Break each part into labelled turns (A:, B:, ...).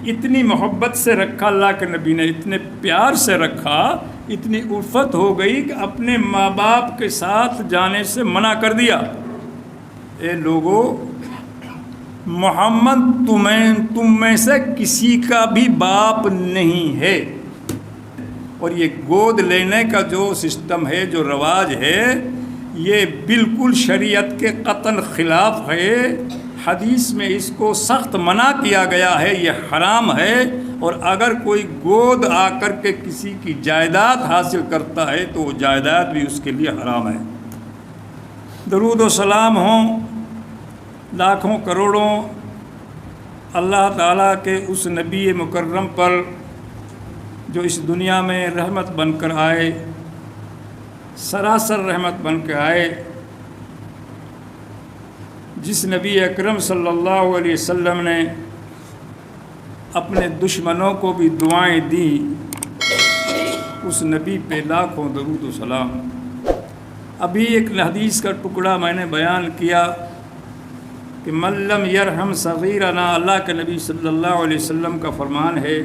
A: اتنی محبت سے رکھا اللہ کے نبی نے، اتنے پیار سے رکھا، اتنی الفت ہو گئی کہ اپنے ماں باپ کے ساتھ جانے سے منع کر دیا۔ اے لوگو، محمد تم میں سے کسی کا بھی باپ نہیں ہے۔ اور یہ گود لینے کا جو سسٹم ہے، جو رواج ہے، یہ بالکل شریعت کے قطعاً خلاف ہے۔ حدیث میں اس کو سخت منع کیا گیا ہے، یہ حرام ہے۔ اور اگر کوئی گود آ کر کے کسی کی جائیداد حاصل کرتا ہے تو وہ جائیداد بھی اس کے لیے حرام ہے۔ درود و سلام ہوں لاکھوں کروڑوں اللہ تعالیٰ کے اس نبی مکرم پر جو اس دنیا میں رحمت بن کر آئے، سراسر رحمت بن کے آئے، جس نبی اکرم صلی اللہ علیہ وسلم نے اپنے دشمنوں کو بھی دعائیں دیں، اس نبی پہ لاکھوں درود و سلام۔ ابھی ایک حدیث کا ٹکڑا میں نے بیان کیا کہ من لم یرحم صغیرنا، اللہ کے نبی صلی اللہ علیہ وسلم کا فرمان ہے۔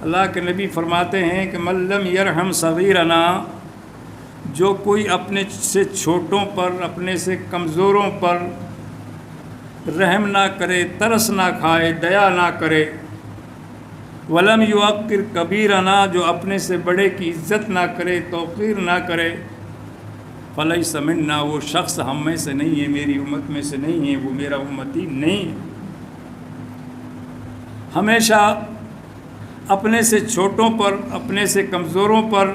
A: اللہ کے نبی فرماتے ہیں کہ من لم یرحم صغیرنا، جو کوئی اپنے سے چھوٹوں پر، اپنے سے کمزوروں پر رحم نہ کرے، ترس نہ کھائے، دیا نہ کرے، ولم یوقر کبیرنا، جو اپنے سے بڑے کی عزت نہ کرے، توقیر نہ کرے، فلیس منا، وہ شخص ہم میں سے نہیں ہے، میری امت میں سے نہیں ہے، وہ میرا امتی نہیں ہے۔ ہمیشہ اپنے سے چھوٹوں پر، اپنے سے کمزوروں پر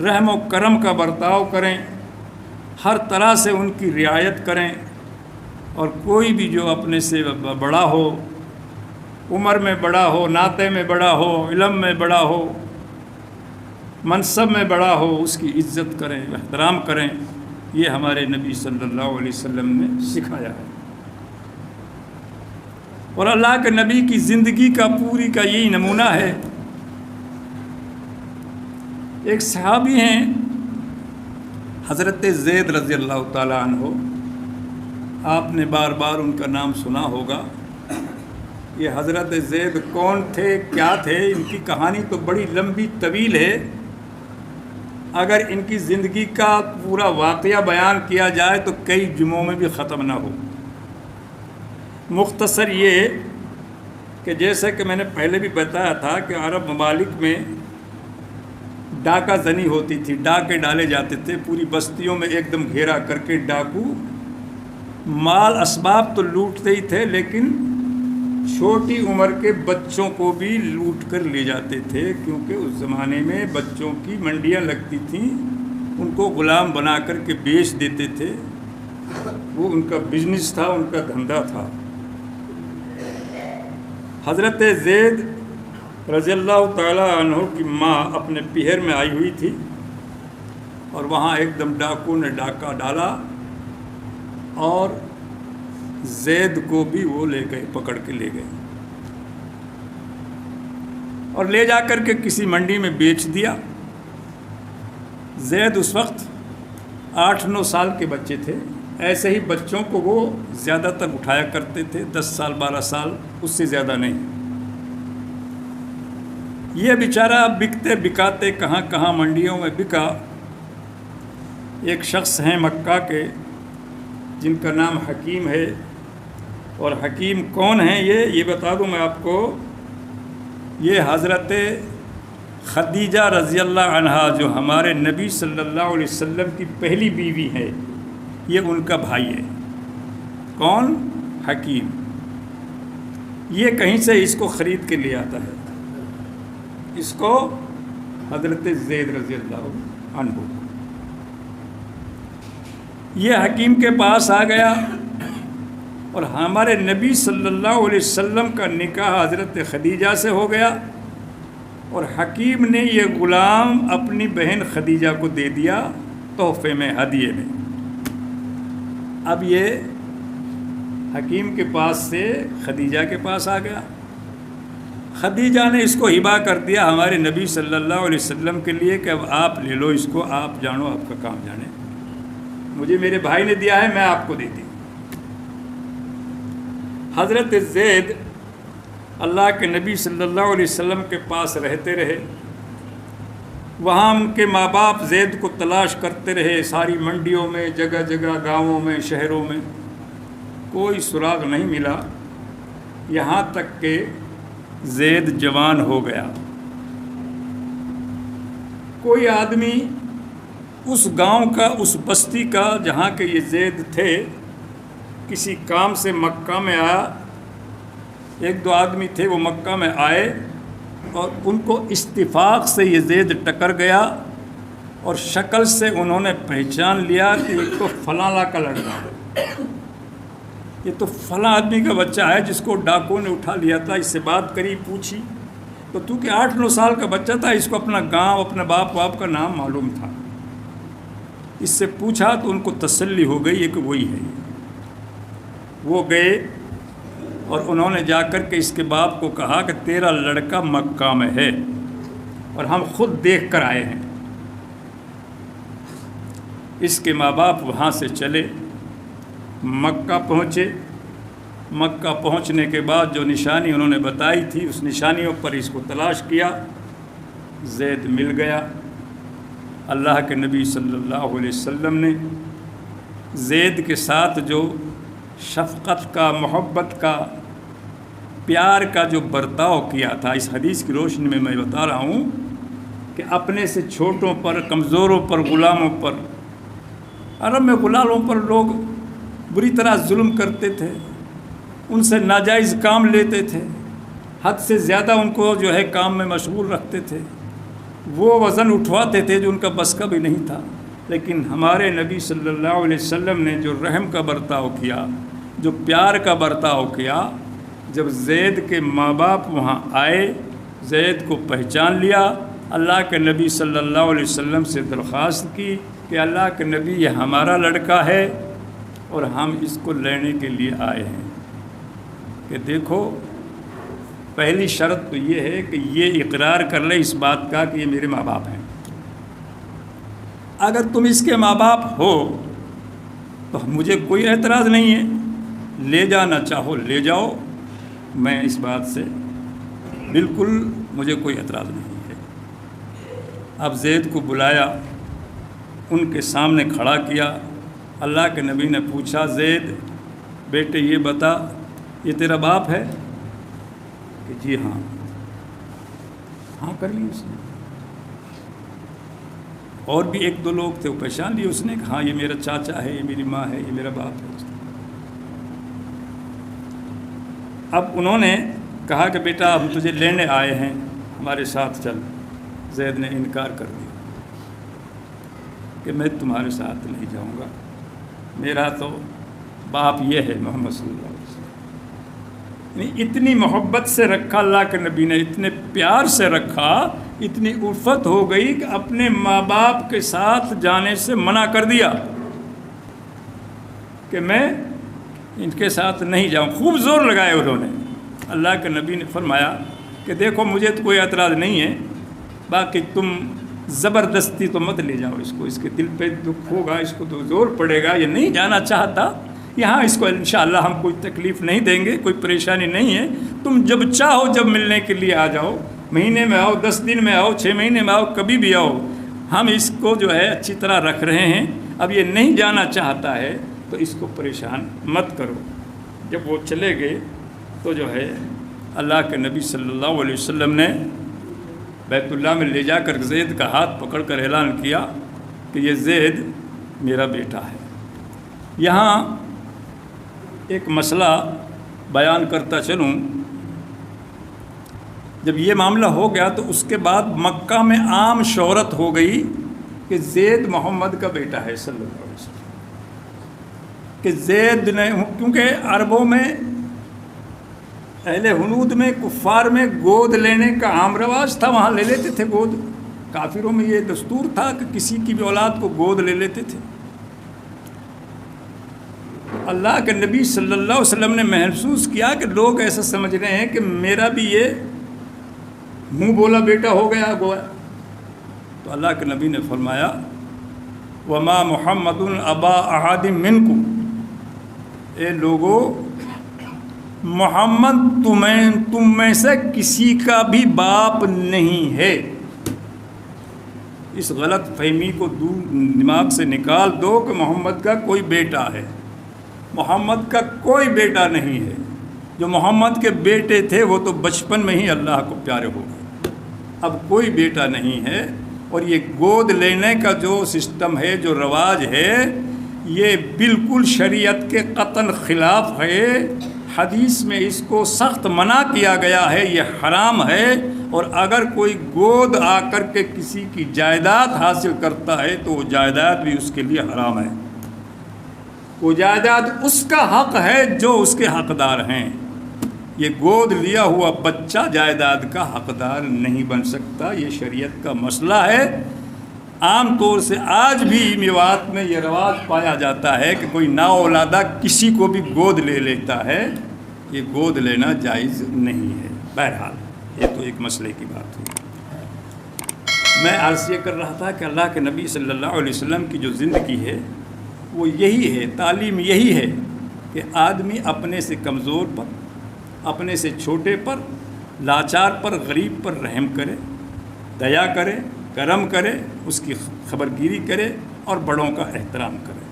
A: رحم و کرم کا برتاؤ کریں، ہر طرح سے ان کی رعایت کریں۔ اور کوئی بھی جو اپنے سے بڑا ہو، عمر میں بڑا ہو، ناطے میں بڑا ہو، علم میں بڑا ہو، منصب میں بڑا ہو، اس کی عزت کریں، احترام کریں۔ یہ ہمارے نبی صلی اللہ علیہ وسلم نے سکھایا ہے۔ اور اللہ کے نبی کی زندگی کا پوری کا یہی نمونہ ہے۔ ایک صحابی ہیں حضرت زید رضی اللہ تعالیٰ عنہ، آپ نے بار بار ان کا نام سنا ہوگا۔ یہ حضرت زید کون تھے، کیا تھے، ان کی کہانی تو بڑی لمبی طویل ہے۔ اگر ان کی زندگی کا پورا واقعہ بیان کیا جائے تو کئی جمعوں میں بھی ختم نہ ہو۔ مختصر یہ کہ جیسے کہ میں نے پہلے بھی بتایا تھا کہ عرب ممالک میں ڈاکہ زنی ہوتی تھی، ڈاکے ڈالے جاتے تھے، پوری بستیوں میں ایک دم گھیرا کر کے ڈاکو مال اسباب تو لوٹتے ہی تھے، لیکن چھوٹی عمر کے بچوں کو بھی لوٹ کر لے جاتے تھے، کیونکہ اس زمانے میں بچوں کی منڈیاں لگتی تھیں، ان کو غلام بنا کر کے بیچ دیتے تھے، وہ ان کا بزنس تھا، ان کا دھندا تھا۔ حضرت زید رضی اللہ تعالیٰ عنہ کی ماں اپنے پیہر میں آئی ہوئی تھی، اور وہاں ایک دم ڈاکو نے ڈاکہ ڈالا اور زید کو بھی وہ لے گئے، پکڑ کے لے گئے اور لے جا کر کے کسی منڈی میں بیچ دیا۔ زید اس وقت 8-9 سال کے بچے تھے۔ ایسے ہی بچوں کو وہ زیادہ تر اٹھایا کرتے تھے، 10 سال 12 سال، اس سے زیادہ نہیں۔ یہ بیچارہ بکتے بکاتے کہاں کہاں منڈیوں میں بکا۔ ایک شخص ہیں مکہ کے جن کا نام حکیم ہے، اور حکیم کون ہیں یہ بتا دوں میں آپ کو۔ یہ حضرت خدیجہ رضی اللہ عنہا، جو ہمارے نبی صلی اللہ علیہ وسلم کی پہلی بیوی ہے، یہ ان کا بھائی ہے۔ کون؟ حکیم۔ یہ کہیں سے اس کو خرید کے لے آتا ہے، اس کو حضرت زید رضی اللہ عنہ۔ یہ حکیم کے پاس آ گیا، اور ہمارے نبی صلی اللہ علیہ وسلم کا نکاح حضرت خدیجہ سے ہو گیا، اور حکیم نے یہ غلام اپنی بہن خدیجہ کو دے دیا تحفے میں، ہدیے میں۔ اب یہ حکیم کے پاس سے خدیجہ کے پاس آ گیا۔ خدیجہ نے اس کو ہبہ کر دیا ہمارے نبی صلی اللہ علیہ وسلم کے لیے کہ اب آپ لے لو اس کو، آپ جانو، آپ کا کام جانے، مجھے میرے بھائی نے دیا ہے، میں آپ کو دیتی ہوں۔ حضرت زید اللہ کے نبی صلی اللہ علیہ وسلم کے پاس رہتے رہے، وہاں ان کے ماں باپ زید کو تلاش کرتے رہے، ساری منڈیوں میں، جگہ جگہ، گاؤں میں، شہروں میں، کوئی سراغ نہیں ملا، یہاں تک کہ زید جوان ہو گیا۔ کوئی آدمی اس گاؤں کا، اس بستی کا جہاں کے یہ زید تھے، کسی کام سے مکہ میں آیا، ایک دو آدمی تھے وہ مکہ میں آئے اور ان کو اتفاق سے یہ زید ٹکر گیا اور شکل سے انہوں نے پہچان لیا کہ یہ تو فلاں کا لڑکا ہے، یہ تو فلاں آدمی کا بچہ ہے جس کو ڈاکوں نے اٹھا لیا تھا۔ اس سے بات کری، پوچھی تو کہ 8-9 سال کا بچہ تھا، اس کو اپنا گاؤں، اپنے باپ کا نام معلوم تھا۔ اس سے پوچھا تو ان کو تسلی ہو گئی کہ وہی ہے۔ وہ گئے اور انہوں نے جا کر کے اس کے باپ کو کہا کہ تیرا لڑکا مکہ میں ہے اور ہم خود دیکھ کر آئے ہیں۔ اس کے ماں باپ وہاں سے چلے، مکہ پہنچے۔ مکہ پہنچنے کے بعد جو نشانی انہوں نے بتائی تھی، اس نشانیوں پر اس کو تلاش کیا، زید مل گیا۔ اللہ کے نبی صلی اللہ علیہ وسلم نے زید کے ساتھ جو شفقت کا، محبت کا، پیار کا جو برتاؤ کیا تھا، اس حدیث کی روشنی میں بتا رہا ہوں کہ اپنے سے چھوٹوں پر، کمزوروں پر، غلاموں پر، عرب میں غلاموں پر لوگ بری طرح ظلم کرتے تھے، ان سے ناجائز کام لیتے تھے، حد سے زیادہ ان کو جو ہے کام میں مشغول رکھتے تھے، وہ وزن اٹھواتے تھے جو ان کا بس کا بھی نہیں تھا۔ لیکن ہمارے نبی صلی اللہ علیہ وسلم نے جو رحم کا برتاؤ کیا، جو پیار کا برتاؤ کیا، جب زید کے ماں باپ وہاں آئے، زید کو پہچان لیا، اللہ کے نبی صلی اللہ علیہ وسلم سے درخواست کی کہ اللہ کے نبی یہ ہمارا لڑکا ہے اور ہم اس کو لینے کے لیے آئے ہیں۔ کہ دیکھو، پہلی شرط تو یہ ہے کہ یہ اقرار کر لے اس بات کا کہ یہ میرے ماں باپ ہیں۔ اگر تم اس کے ماں باپ ہو تو مجھے کوئی اعتراض نہیں ہے، لے جانا چاہو لے جاؤ، میں اس بات سے بالکل مجھے کوئی اعتراض نہیں ہے۔ اب زید کو بلایا، ان کے سامنے کھڑا کیا۔ اللہ کے نبی نے پوچھا، زید بیٹے یہ بتا، یہ تیرا باپ ہے؟ کہ جی ہاں۔ ہاں کر لی اس نے۔ اور بھی ایک دو لوگ تھے، وہ پہچان لیے اس نے کہ ہاں یہ میرا چاچا ہے، یہ میری ماں ہے، یہ میرا باپ ہے۔ اب انہوں نے کہا کہ بیٹا ہم تجھے لینے آئے ہیں، ہمارے ساتھ چل۔ زید نے انکار کر دیا کہ میں تمہارے ساتھ نہیں جاؤں گا، میرا تو باپ یہ ہے محمد صلی اللہ علیہ وسلم۔ یعنی اتنی محبت سے رکھا اللہ کے نبی نے، اتنے پیار سے رکھا، اتنی الفت ہو گئی کہ اپنے ماں باپ کے ساتھ جانے سے منع کر دیا کہ میں ان کے ساتھ نہیں جاؤں۔ خوب زور لگائے انہوں نے۔ اللہ کے نبی نے فرمایا کہ دیکھو مجھے تو کوئی اعتراض نہیں ہے، باقی تم زبردستی تو مت لے جاؤ اس کو، اس کے دل پہ دکھ ہوگا، اس کو تو زور پڑے گا، یہ نہیں جانا چاہتا، یہاں اس کو انشاءاللہ ہم کوئی تکلیف نہیں دیں گے، کوئی پریشانی نہیں ہے، تم جب چاہو جب ملنے کے لیے آ جاؤ، مہینے میں آؤ، 10 دن میں آؤ، 6 مہینے میں آؤ، کبھی بھی آؤ، ہم اس کو جو ہے اچھی طرح رکھ رہے ہیں۔ اب یہ نہیں جانا چاہتا ہے تو اس کو پریشان مت کرو۔ جب وہ چلے گئے تو جو ہے اللہ کے نبی صلی اللہ علیہ وسلم نے بیت اللہ میں لے جا کر زید کا ہاتھ پکڑ کر اعلان کیا کہ یہ زید میرا بیٹا ہے۔ یہاں ایک مسئلہ بیان کرتا چلوں، جب یہ معاملہ ہو گیا تو اس کے بعد مکہ میں عام شہرت ہو گئی کہ زید محمد کا بیٹا ہے صلی اللہ علیہ وسلم، کہ زید نے، کیونکہ عربوں میں، اہل ہنود میں، کفار میں گود لینے کا عام رواج تھا، وہاں لے لیتے تھے گود۔ کافروں میں یہ دستور تھا کہ کسی کی بھی اولاد کو گود لے لیتے تھے۔ اللہ کے نبی صلی اللہ علیہ وسلم نے محسوس کیا کہ لوگ ایسا سمجھ رہے ہیں کہ میرا بھی یہ منہ بولا بیٹا ہو گیا گویا، تو اللہ کے نبی نے فرمایا وما محمد ابا احد منکم، اے لوگو محمد تم میں سے کسی کا بھی باپ نہیں ہے. اس غلط فہمی کو دماغ سے نکال دو کہ محمد کا کوئی بیٹا ہے. محمد کا کوئی بیٹا نہیں ہے. جو محمد کے بیٹے تھے وہ تو بچپن میں ہی اللہ کو پیارے ہو گئے. اب کوئی بیٹا نہیں ہے. اور یہ گود لینے کا جو سسٹم ہے، جو رواج ہے، یہ بالکل شریعت کے قطعاً خلاف ہے. حدیث میں اس کو سخت منع کیا گیا ہے، یہ حرام ہے. اور اگر کوئی گود آ کر کے کسی کی جائیداد حاصل کرتا ہے تو وہ جائیداد بھی اس کے لیے حرام ہے. وہ جائیداد اس کا حق ہے جو اس کے حقدار ہیں. یہ گود لیا ہوا بچہ جائیداد کا حقدار نہیں بن سکتا. یہ شریعت کا مسئلہ ہے. عام طور سے آج بھی میوات میں یہ رواج پایا جاتا ہے کہ کوئی نااولادہ کسی کو بھی گود لے لیتا ہے. یہ گود لینا جائز نہیں ہے. بہرحال یہ تو ایک مسئلے کی بات ہوئی. میں عرض یہ کر رہا تھا کہ اللہ کے نبی صلی اللہ علیہ وسلم کی جو زندگی ہے وہ یہی ہے، تعلیم یہی ہے کہ آدمی اپنے سے کمزور پر، اپنے سے چھوٹے پر، لاچار پر، غریب پر رحم کرے، دیا کرے، کرم کرے، اس کی خبرگیری کرے اور بڑوں کا احترام کرے.